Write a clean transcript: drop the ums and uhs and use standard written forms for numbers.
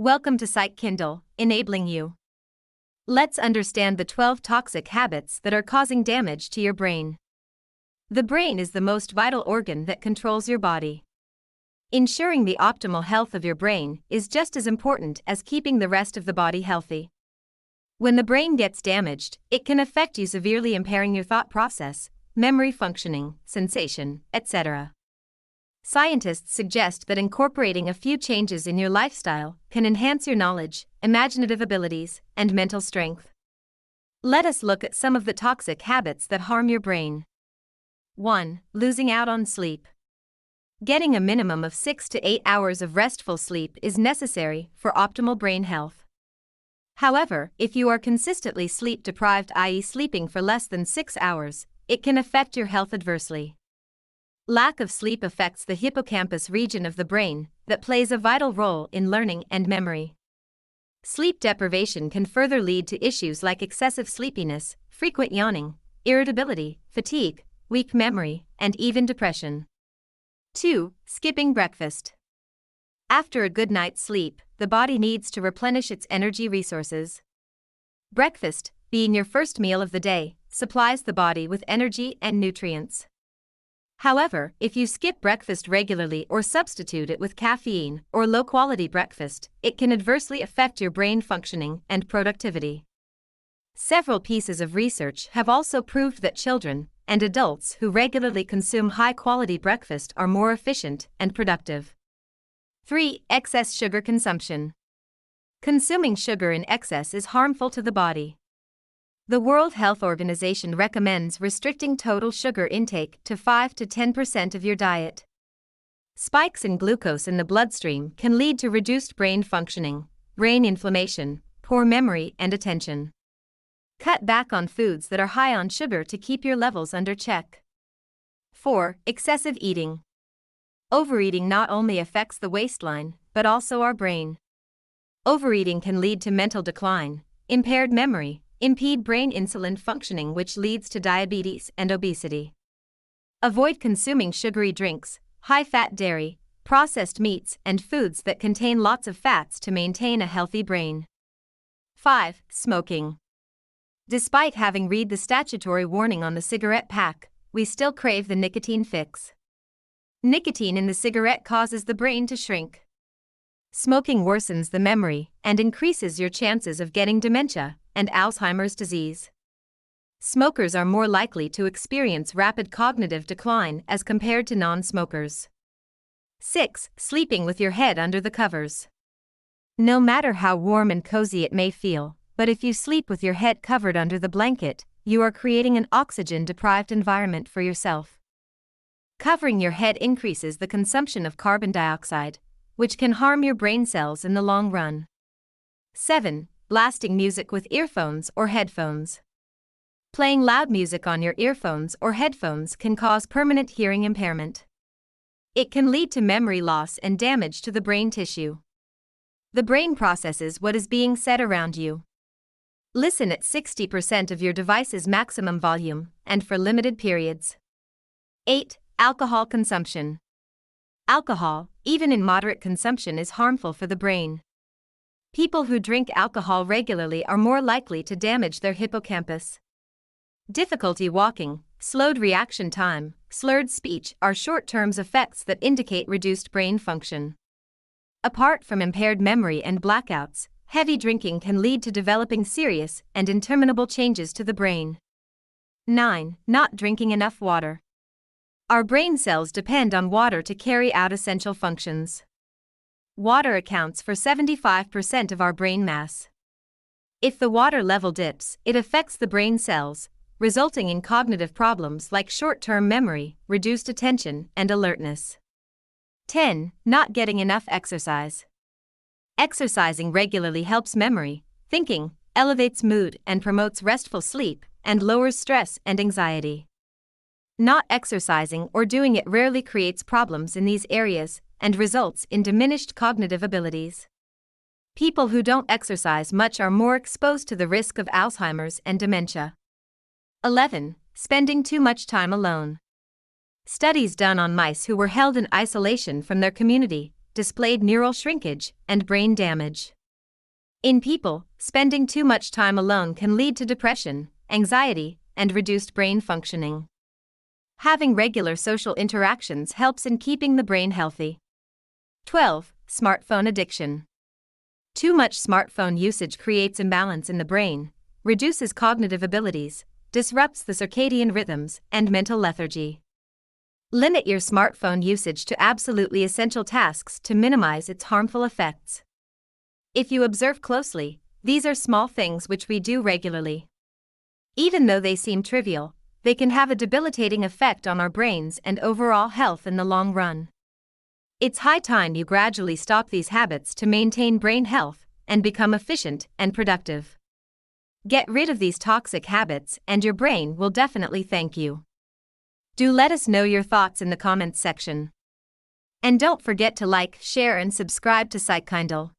Welcome to Psychkindle, enabling you. Let's understand the 12 toxic habits that are causing damage to your brain. The brain is the most vital organ that controls your body. Ensuring the optimal health of your brain is just as important as keeping the rest of the body healthy. When the brain gets damaged, it can affect you severely, impairing your thought process, memory functioning, sensation, etc. Scientists suggest that incorporating a few changes in your lifestyle can enhance your knowledge, imaginative abilities, and mental strength. Let us look at some of the toxic habits that harm your brain. 1. Losing out on sleep. Getting a minimum of 6 to 8 hours of restful sleep is necessary for optimal brain health. However, if you are consistently sleep deprived, i.e., sleeping for less than 6 hours, it can affect your health adversely. Lack of sleep affects the hippocampus region of the brain that plays a vital role in learning and memory. Sleep deprivation can further lead to issues like excessive sleepiness, frequent yawning, irritability, fatigue, weak memory, and even depression. 2. Skipping breakfast. After a good night's sleep, the body needs to replenish its energy resources. Breakfast, being your first meal of the day, supplies the body with energy and nutrients. However, if you skip breakfast regularly or substitute it with caffeine or low-quality breakfast, it can adversely affect your brain functioning and productivity. Several pieces of research have also proved that children and adults who regularly consume high-quality breakfast are more efficient and productive. 3. Excess sugar consumption. Consuming sugar in excess is harmful to the body. The World Health Organization recommends restricting total sugar intake to 5 to 10% of your diet. Spikes in glucose in the bloodstream can lead to reduced brain functioning, brain inflammation, poor memory, and attention. Cut back on foods that are high on sugar to keep your levels under check. 4. Excessive eating. Overeating not only affects the waistline, but also our brain. Overeating can lead to mental decline, impaired memory, impede brain insulin functioning, which leads to diabetes and obesity. Avoid consuming sugary drinks, high-fat dairy, processed meats, and foods that contain lots of fats to maintain a healthy brain. 5. Smoking. Despite having read the statutory warning on the cigarette pack, we still crave the nicotine fix. Nicotine in the cigarette causes the brain to shrink. Smoking worsens the memory and increases your chances of getting dementia and Alzheimer's disease. Smokers are more likely to experience rapid cognitive decline as compared to non-smokers. 6. Sleeping with your head under the covers. No matter how warm and cozy it may feel, but if you sleep with your head covered under the blanket, you are creating an oxygen-deprived environment for yourself. Covering your head increases the consumption of carbon dioxide, which can harm your brain cells in the long run. 7. Blasting music with earphones or headphones. Playing loud music on your earphones or headphones can cause permanent hearing impairment. It can lead to memory loss and damage to the brain tissue. The brain processes what is being said around you. Listen at 60% of your device's maximum volume and for limited periods. 8. Alcohol consumption. Alcohol, even in moderate consumption, is harmful for the brain. People who drink alcohol regularly are more likely to damage their hippocampus. Difficulty walking, slowed reaction time, slurred speech are short-term effects that indicate reduced brain function. Apart from impaired memory and blackouts, heavy drinking can lead to developing serious and interminable changes to the brain. 9. Not drinking enough water. Our brain cells depend on water to carry out essential functions. Water accounts for 75% of our brain mass. If the water level dips, it affects the brain cells, resulting in cognitive problems like short-term memory, reduced attention, and alertness. 10. Not getting enough exercise. Exercising regularly helps memory, thinking, elevates mood, and promotes restful sleep, and lowers stress and anxiety. Not exercising or doing it rarely creates problems in these areas and results in diminished cognitive abilities. People who don't exercise much are more exposed to the risk of Alzheimer's and dementia. 11. Spending too much time alone. Studies done on mice who were held in isolation from their community displayed neural shrinkage, and brain damage. In people, spending too much time alone can lead to depression, anxiety, and reduced brain functioning. Having regular social interactions helps in keeping the brain healthy. 12. Smartphone addiction. Too much smartphone usage creates imbalance in the brain, reduces cognitive abilities, disrupts the circadian rhythms, and mental lethargy. Limit your smartphone usage to absolutely essential tasks to minimize its harmful effects. If you observe closely, these are small things which we do regularly. Even though they seem trivial, they can have a debilitating effect on our brains and overall health in the long run. It's high time you gradually stop these habits to maintain brain health and become efficient and productive. Get rid of these toxic habits and your brain will definitely thank you. Do let us know your thoughts in the comments section. And don't forget to like, share and subscribe to Psychkindle.